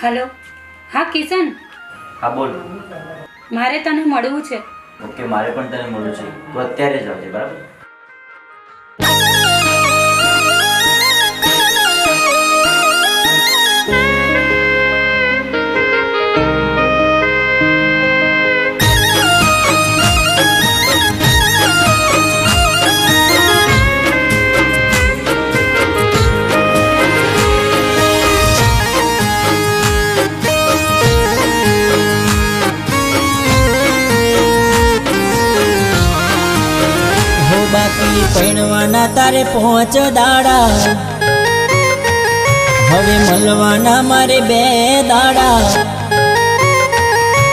Hello हाँ किशन હા બોલ. मारे तने મળવું છે. ઓકે, મારે પણ તને મળવું છે. તું અત્યારે જ આવજે, બરાબર? બાકી પૈણવાના તારે પહોંચ દાડા, હવે મળવાના મારે 2 દાડા.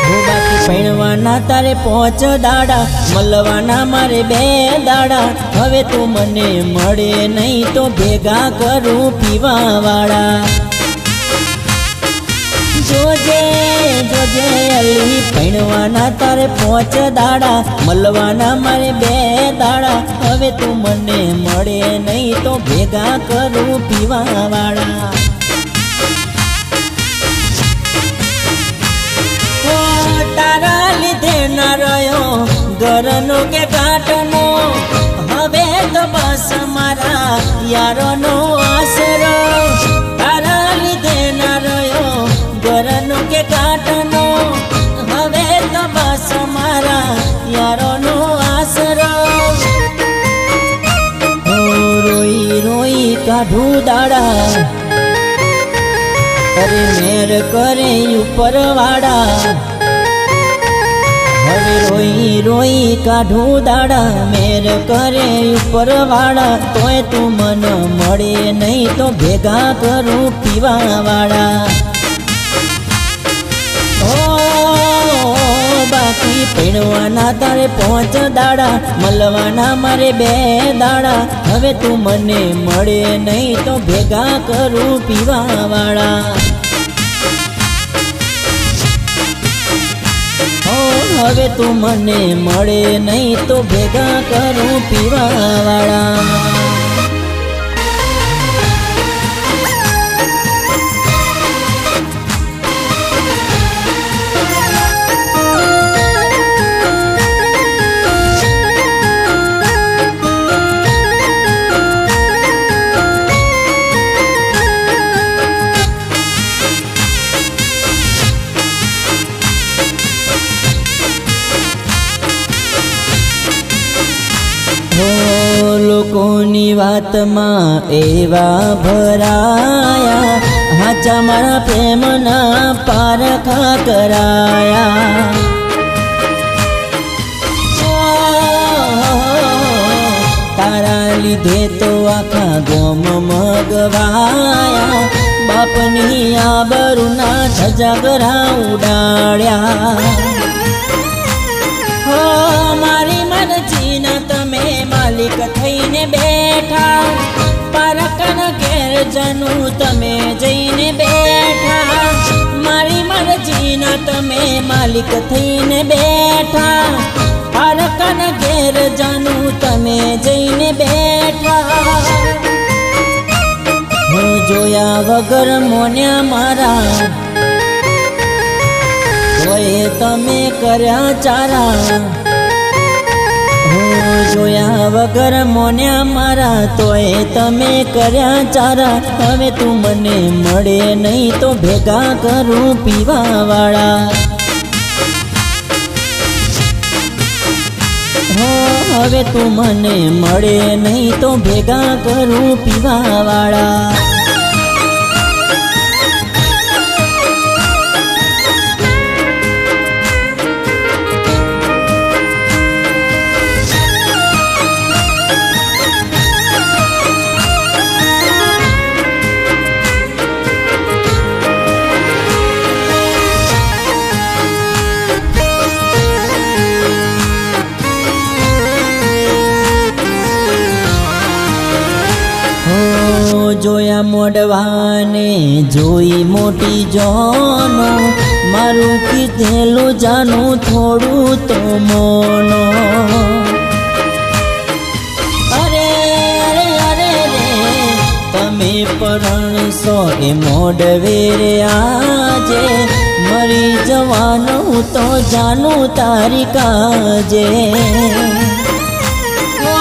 હો બાકી પૈણવાના તારે પહોંચ દાડા, મળવાના મારે 2 દાડા. હવે તું મને મળે નહીં તો ભેગા કરું પીવા વાળા. જોજે જોજે અલી પૈણવાના તારે 5 દાડા, મળવાના મારે 2 દાડા. હવે તું મને મળે નહીં તો ભેગા કરું પીવા વાળા. ઓ તારા લીધે ના રહ્યો ઘરનો કે ઘાટનો, હવે તો બસ મારા યારોનો આશરો. તારા લીધે ના રહ્યો ઘરનો કે ઘાટનો, હવે તો બસ મારા યારોનો આશરો. રોઈ રોઈ કાઢું દાડા, અરે મેર કરે ઉપર વાળા. હવે રોઈ રોઈ કાઢું દાડા, મેર કરે ઉપર વાળા. તોય તું મન મળે નહીં તો ભેગા કરું પીવા વાળા. બાકી પૈણવાના તારે 5 દાડા, મળવાના મારે 2 દાડા. હવે તું મને મળે નહીં તો ભેગા કરું પીવા વાળા. હવે તું મને મળે નહીં તો ભેગા કરું પીવા વાળા. લોકોની વાતમાં એવા ભરાયા, હાચા મારા પ્રેમના પારખા કરાયા. તારા લીધે તો આખા ગોમ મગવાયા, બાપની આબરૂના ધજાગરા ઉડાડ્યા. મારી મરજીના તમે માલિક થઈને બેઠા, પારકના ઘેર જનું તમે જઈને બેઠા. મારી મરજીના તમે માલિક થઈને બેઠા, પારકના ઘેર જનું તમે જઈને બેઠા. હું જોયા વગર મોન્યા મારા, તોય તમે કર્યા ચારા. હું જોયા વગર મોન્યા મારા, તોય તમે કર્યા ચારા. હવે તું મને મળે નહીં તો ભેગા કરું પીવા વાળા. હવે તું મને મળે નહીં તો ભેગા કરું પીવા વાળા. જોયા મોડવાને જોઈ મોટી જોનો, મારું કીધેલું જાનું થોડું તો મોનો. અરે અરે અરે રે રણસો એ મોડવે રે આજે મરી જવાનું તો જાનું તારી કાજે ઓ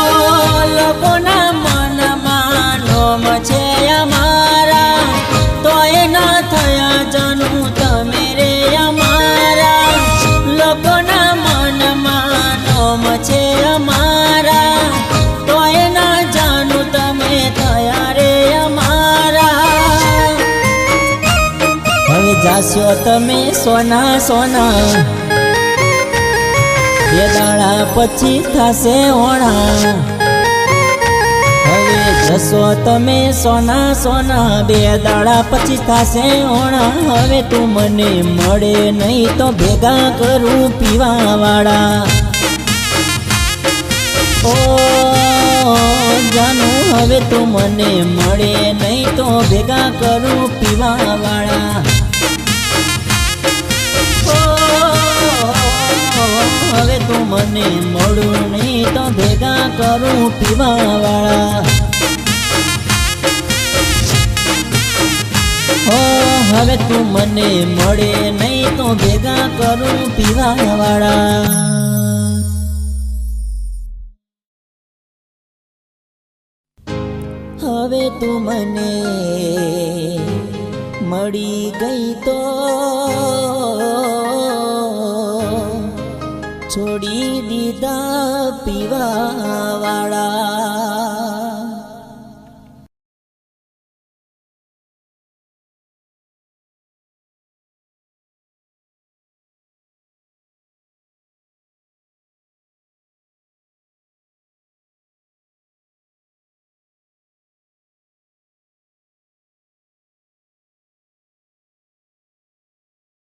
લોકોના મનમાં નોમ છે અમારા તોય ના થયા જાનું તમે રે અમારા લોકોના મનમાં નોમ છે અમારા તોય ના જાનું તમે થયા રે અમારા હવે જાશો તમે સોના સોના બે દાડા પછી થશે ઓણા હવે જશો તમે સોના સોના બે દાડા પછી થશે ઓણા હવે તું મને મળે નહીં તો ભેગા કરું પીવા વાળા ઓ જાનું હવે તું મને મળે નહીં તો ભેગા કરું પીવા વાળા હવે તું મને મળું નહીં તો ભેગા કરું પીવા વાળા હવે તું મને મળે નહીં તો ભેગા કરું પીવા વાળા હવે તું મને મળી ગઈ તો છોડી દીધા પીવા વાળા